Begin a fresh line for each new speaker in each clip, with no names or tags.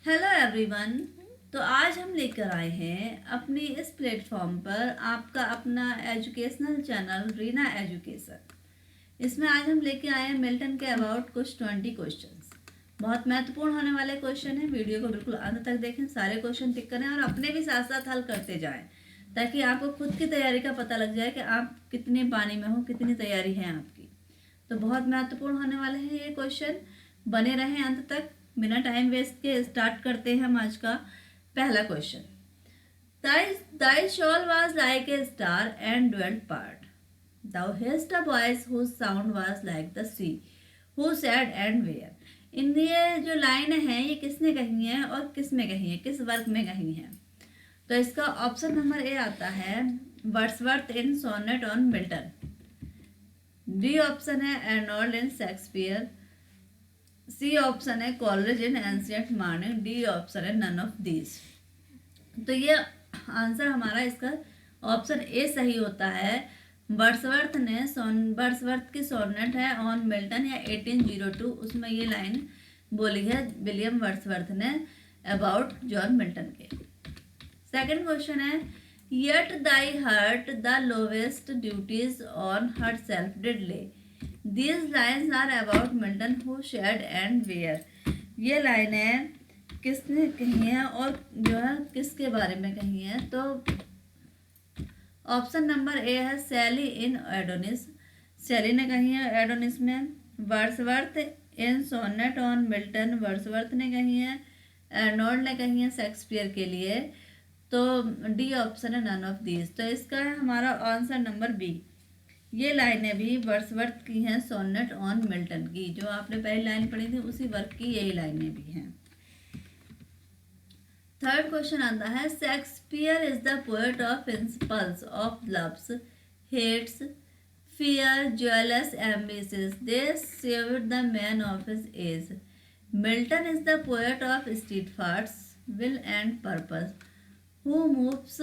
Hello everyone. तो आज हम लेकर आए हैं अपनी इस प्लेटफॉर्म पर आपका अपना एजुकेशनल चैनल रीना एजुकेशन। इसमें आज हम लेके आए हैं मिल्टन के अबाउट कुछ 20 क्वेश्चंस। बहुत महत्वपूर्ण होने वाले क्वेश्चन हैं। वीडियो को बिल्कुल अंत तक देखें, सारे क्वेश्चन टिक करें और अपने भी साथ साथ हल करते जाएं, ताकि आपको खुद की तैयारी का पता लग जाए कि आप कितने पानी में हो, कितनी तैयारी है आपकी। तो बहुत महत्वपूर्ण होने वाले हैं ये क्वेश्चन, बने रहें अंत तक। बिना टाइम वेस्ट के स्टार्ट करते हैं हम आज का पहला question. Thy shawl was like a star and dwelt part. Thou hearst a voice whose sound was like the sea. Who said and where? इन ये जो लाइन है ये किसने कही है और किस में कही है, किस वर्ग में कही है? तो इसका ऑप्शन नंबर ए आता है Wordsworth in sonnet on Milton. D option है Arnold in Shakespeare. C option है Coleridge in ancient morning. D option है नन ऑफ दीज। तो ये आंसर हमारा इसका ऑप्शन ए सही होता है। वर्ड्सवर्थ की सोनेट है ऑन मिल्टन या 1802, उसमें ये लाइन बोली है विलियम वर्ड्सवर्थ ने अबाउट जॉन मिल्टन के। सेकंड क्वेश्चन है yet thy heart the lowest duties on her self did lay. These lines are about Milton who shared and where। ये लाइनें किसने कही हैं और जो है किसके बारे में कही हैं? तो ऑप्शन नंबर ए है सैली इन एडोनिस। सैली ने कही है एडोनिस में। Wordsworth in sonnet on Milton, Wordsworth ने कही है। एर्नोल्ड ने कही है शेक्सपियर के लिए। तो डी ऑप्शन है नन ऑफ दीज। तो इसका है हमारा आंसर नंबर बी। ये लाइनें भी वर्ड्सवर्थ की हैं सोनेट ऑन मिल्टन की। जो आपने पहली लाइन पढ़ी थी उसी वर्क की यही लाइनें भी हैं। थर्ड क्वेश्चन आता है Shakespeare is the poet of impulse of loves, hates, fear, jealous ambitions. They saved the man of his age. Milton is the poet of steadfast will and purpose, who moves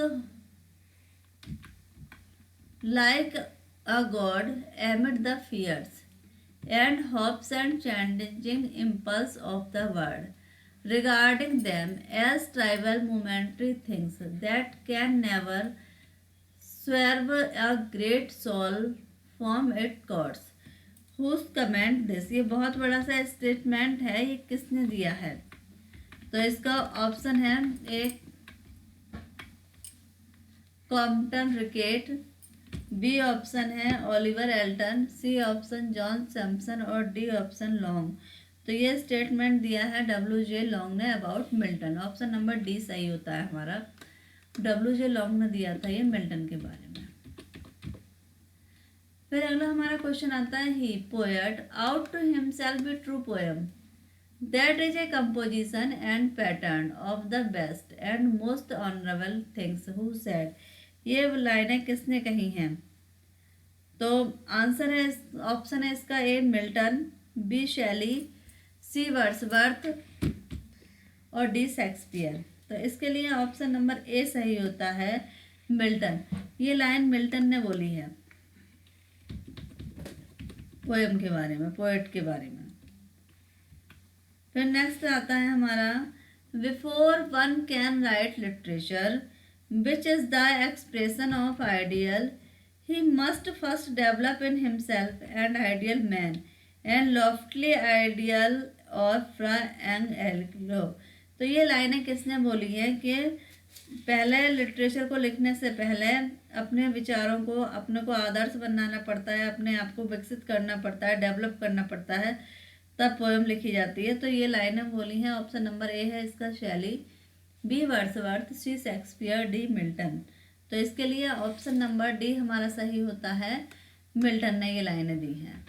like a god amid the fears and hopes and changing impulse of the world, regarding them as trivial momentary things that can never swerve a great soul from its course. Whose comment this? ये बहुत बड़ा सा statement है, ये किसने दिया है? तो इसका ऑप्शन है एक कॉम्पटन रिकेट, बी ऑप्शन है Oliver Elton, C option John Sampson और डी ऑप्शन लॉन्ग। तो ये स्टेटमेंट दिया है W.J. लॉन्ग ने about Milton. Option number D सही होता है हमारा। W.J. लॉन्ग ने दिया था ये मिल्टन के बारे में। फिर अगला हमारा क्वेश्चन आता है he poet out to himself be true poem that is a composition and pattern of the best and most honourable things who said. ये लाइनें किसने कही हैं? तो आंसर है ऑप्शन है इसका ए Milton, B Shelley, C Wordsworth और डी शेक्सपियर। तो इसके लिए ऑप्शन नंबर ए सही होता है मिल्टन। ये लाइन मिल्टन ने बोली है पोएम के बारे में, पोएट के बारे में। फिर नेक्स्ट आता है हमारा before one can write literature which is the expression of ideal, he must first develop in himself an ideal man and loftily ideal of frank ello। तो ये लाइनें किसने बोली है कि पहले लिटरेचर को लिखने से पहले अपने विचारों को, अपने को आदर्श बनाना पड़ता है, अपने आप को विकसित करना पड़ता है, डेवलप करना पड़ता है, तब पोएम लिखी जाती है। तो ये लाइनें बोली हैं ऑप्शन नंबर ए है इसका शैली, बी वर्ड्सवर्थ, सी शेक्सपियर, डी मिल्टन। तो इसके लिए ऑप्शन नंबर डी हमारा सही होता है, मिल्टन ने ये लाइनें दी हैं।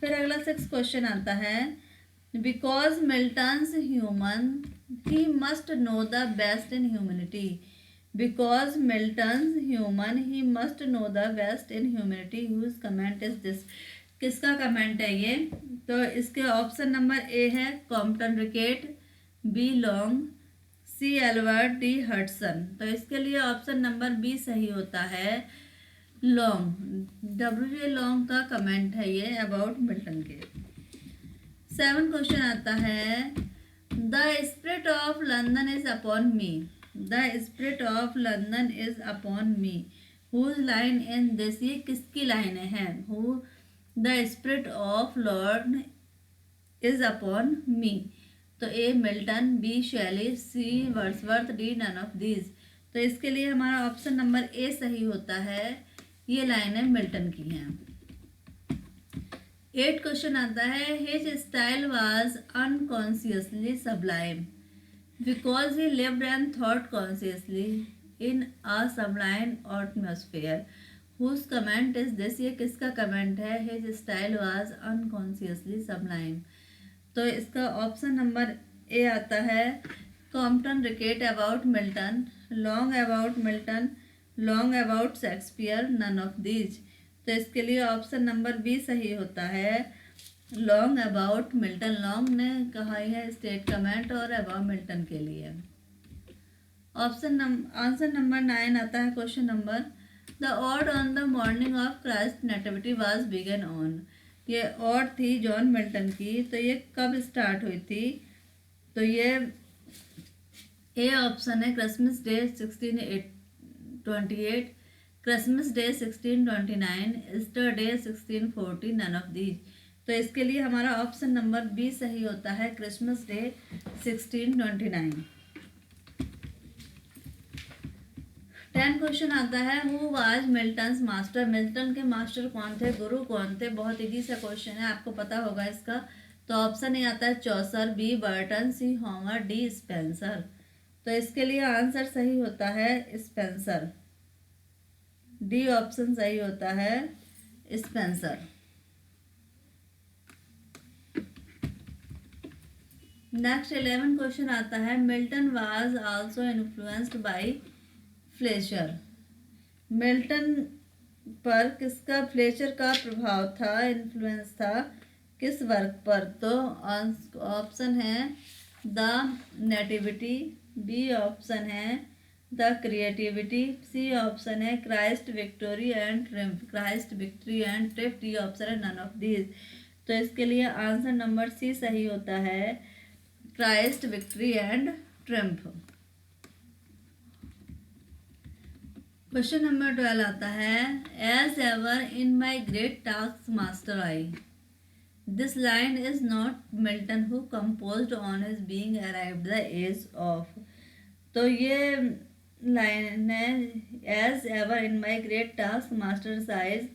फिर अगला 6 क्वेश्चन आता है because Milton's human he must know the best in humanity. Because Milton's human he must know the best in humanity whose comment is this. किसका कमेंट है ये? तो इसके ऑप्शन नंबर ए है Compton Rickett, B Long, C Albert, D Hudson. तो इसके लिए option number B सही होता है लॉन्ग। W.J. लॉन्ग का कमेंट है ये अबाउट मिल्टन के। 7 क्वेश्चन आता है The spirit of London is upon me. The spirit of London is upon me. Whose line in this? ये किसकी लाइन है? Who the spirit of Lord is upon me. तो ए Milton, B Shelley, C Wordsworth, D none of these. तो इसके लिए हमारा option number A सही होता है। ये लाइनें मिल्टन की हैं। 8 क्वेश्चन आता है, his style was unconsciously sublime because he lived and thought consciously in a sublime atmosphere. Whose comment is this? ये किसका कमेंट है? His style was unconsciously sublime. तो इसका ऑप्शन नंबर ए आता है, Compton Rickett about Milton, Long about Milton, Long about Shakespeare, none of these. तो इसके लिए ऑप्शन नंबर बी सही होता है, लॉन्ग अबाउट मिल्टन। लॉन्ग ने कहा है स्टेट कमेंट और अबाउट मिल्टन के लिए। आंसर नंबर 9 आता है question number, the ode on the morning of Christ nativity was begun on. ये ऑड थी जॉन मिल्टन की, तो ये कब स्टार्ट हुई थी? तो ये ए ऑप्शन है, Christmas day 1628, Christmas day 1629, Easter day 1640, none of these. तो इसके लिए हमारा ऑप्शन नंबर बी सही होता है, क्रिसमस डे 1629। 10 क्वेश्चन आता है, who was Milton's master. Milton के मास्टर कौन थे, गुरु कौन थे? बहुत इजी सा क्वेश्चन है, आपको पता होगा इसका। तो ऑप्शन ए आता है चौसर, बी बर्टन, सी होमर, डी स्पेंसर। तो इसके लिए आंसर सही होता है स्पेंसर। डी ऑप्शन सही होता है स्पेंसर। नेक्स्ट 11 क्वेश्चन आता है, Milton was also influenced by Fletcher. Milton पर किसका, फ्लेचर का प्रभाव था, इन्फ्लुएंस था किस वर्क पर? तो ऑप्शन है द नेटिविटी, बी ऑप्शन है द क्रिएटिविटी, सी ऑप्शन है Christ victory and triumph, Christ victory and triumph, D option है नन ऑफ दीज। तो इसके लिए आंसर नंबर सी सही होता है, Christ victory and triumph. Question number 12 आता है, as ever in my great task master eye. This line is not Milton who composed on his being arrived the age of. तो ये line है, as ever in my great task master size,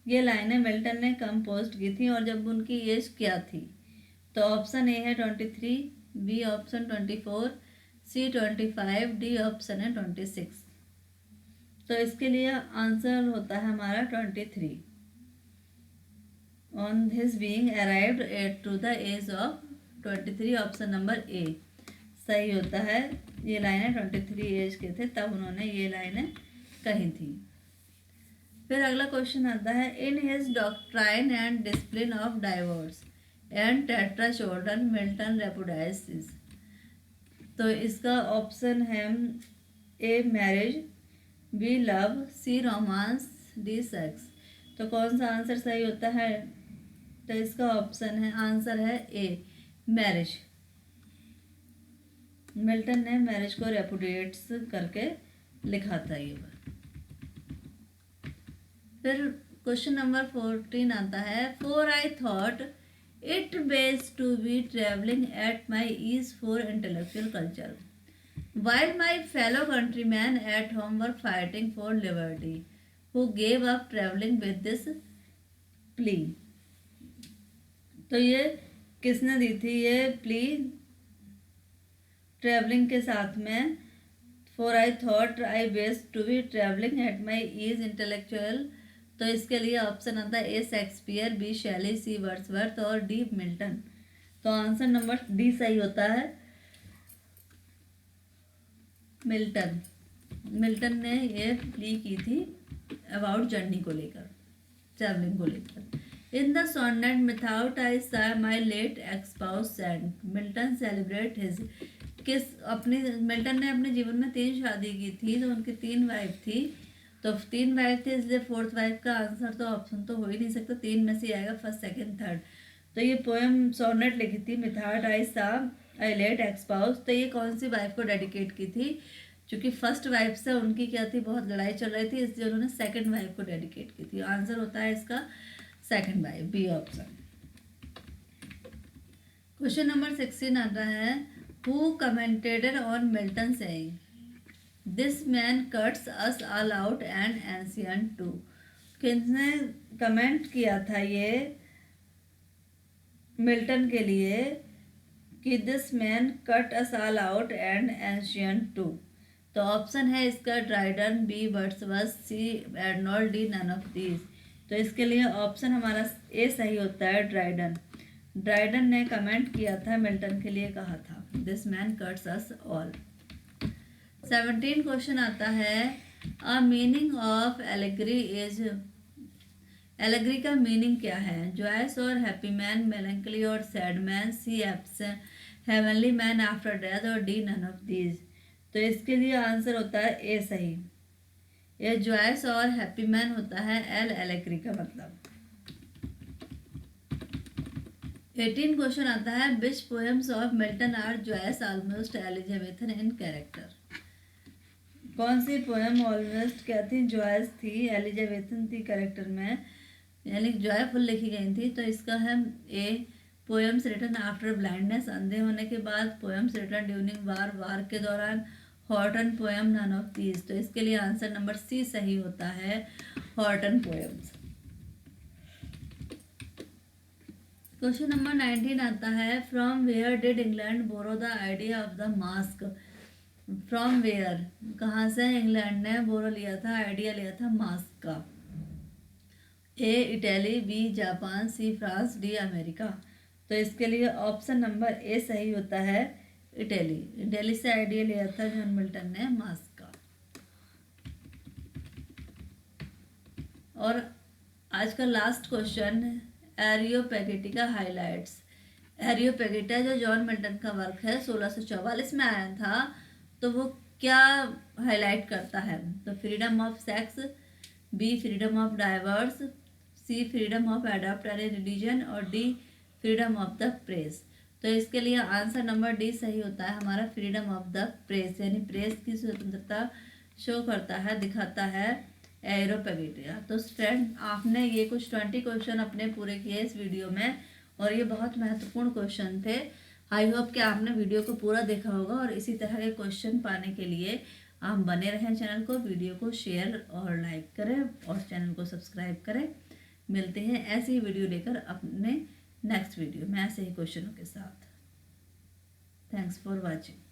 ये लाइनें Milton ने compose की थी और जब उनकी एज क्या थी? तो ऑप्शन ए है 23, बी ऑप्शन 24, सी 25, डी ऑप्शन है 26। तो इसके लिए आंसर होता है हमारा 23, on his being arrived at to the age of 23, option number A सही होता है। ये लाइनें 23 एज के थे तब उन्होंने ये लाइनें कही थी। फिर अगला क्वेश्चन आता है, in his doctrine and discipline of divorce and Tetrachordon Milton repudiates. तो इसका ऑप्शन है A marriage, B love, C romance, D sex. तो कौन सा आंसर सही होता है? तो इसका ऑप्शन है, आंसर है ए मैरिज। मिल्टन ने मैरिज को रेपुडिएट्स करके लिखा था ये बात। फिर क्वेश्चन नंबर 14 आता है, for I thought it best to be travelling at my ease for intellectual culture while my fellow countrymen at home were fighting for liberty, who gave up traveling with this plea। तो ये किसने दी थी ये plea travelling के साथ में? For I thought I best to be travelling at my ease intellectual. तो इसके लिए ऑप्शन आता है ए Shakespeare, B Shelley, C Wordsworth और डी मिल्टन। तो आंसर नंबर डी सही होता है, मिल्टन। मिल्टन ने ये प्ली की थी अबाउट जर्नी को लेकर, ट्रैवलिंग को लेकर। In the sonnet methought I saw my late espoused saint, Milton celebrate his. मिल्टन ने अपने जीवन में 3 शादी की थी, तो उनकी 3 वाइफ थी। तो 3 वाइफ थी, इसलिए 4th वाइफ का आंसर तो ऑप्शन तो हो ही नहीं सकता, 3 में से आएगा फर्स्ट, सेकंड, थर्ड। तो ये पोएम सोनेट लिखी थी मिथाउट आई सा आई लेट एक्स स्पाउस, तो ये कौन सी वाइफ को डेडिकेट की थी? क्योंकि फर्स्ट वाइफ से उनकी क्या थी, बहुत लड़ाई चल रही थी, इसलिए उन्होंने सेकंड वाइफ को डेडिकेट की थी। आंसर होता है इसका second wife, B option. Question number 16 आता है, who commented on Milton saying this man cuts us all out and ancient too? किसने कमेंट किया था ये मिल्टन के लिए कि this man cut us all out and ancient too? तो ऑप्शन है इसका Dryden, B Wordsworth, C Arnold, D none of these. तो इसके लिए ऑप्शन हमारा ए सही होता है, ड्राइडन। ड्राइडन ने कमेंट किया था, मिल्टन के लिए कहा था this man cuts us all. 17 question आता है, a meaning of allegory is, allegory का मीनिंग क्या है? जॉयस और हैप्पी मैन, मेलंकली और sad man, C absent, heavenly man after death, और डी नन ऑफ दीज। तो इसके लिए आंसर होता है ए सही, ये जॉयस और हैप्पी मैन होता है, एल एलेगरी का मतलब। 18 क्वेश्चन आता है, which poems of Milton are joyous almost Elizabethan in character? कौन सी पोएम ऑलमोस्ट क्या थी, जॉयस थी, एलिजाबेथन थी कैरेक्टर में, यानी जॉयफुल लिखी गई थी। तो इसका है A, poems written after blindness, अंधे होने के बाद, poems written during war, war के दौरान, Horton poem, none of these. तो इसके लिए आंसर नंबर सी सही होता है, हॉर्टन पोएम्स। क्वेश्चन नंबर 19 आता है, from where did England borrow the idea of the mask? From where, कहाँ से इंग्लैंड ने बोरो लिया था, आइडिया लिया था मास्क का? A Italy, B Japan, C France, D America. तो इसके लिए ऑप्शन नंबर ए सही होता है, इटली। इटली से आइडिया लिया था जॉन मिल्टन ने मास्क का। और आज का लास्ट क्वेश्चन, एरियोपेगिटी का हाइलाइट्स। एरियोपेगिटा जो जॉन मिल्टन का वर्क है 1644 में आया था, तो वो क्या हाईलाइट करता है? तो freedom of sex, B freedom of divorce, C freedom of adopt any religion, और D freedom of the press. तो इसके लिए आंसर नंबर डी सही होता है हमारा, फ्रीडम ऑफ द प्रेस, यानी प्रेस की स्वतंत्रता शो करता है, दिखाता है एरोपेगिटिया। तो फ्रेंड, आपने ये कुछ 20 क्वेश्चन अपने पूरे किए इस वीडियो में, और ये बहुत महत्वपूर्ण क्वेश्चन थे। आई होप कि आपने वीडियो को पूरा देखा होगा, और इसी तरह के क्वेश्चन पाने के लिए आप बने रहें चैनल को, वीडियो को शेयर और लाइक करें, और चैनल को सब्सक्राइब करें। मिलते हैं ऐसी ही वीडियो लेकर अपने नेक्स्ट वीडियो में ऐसे ही क्वेश्चनों के साथ। Thanks for watching.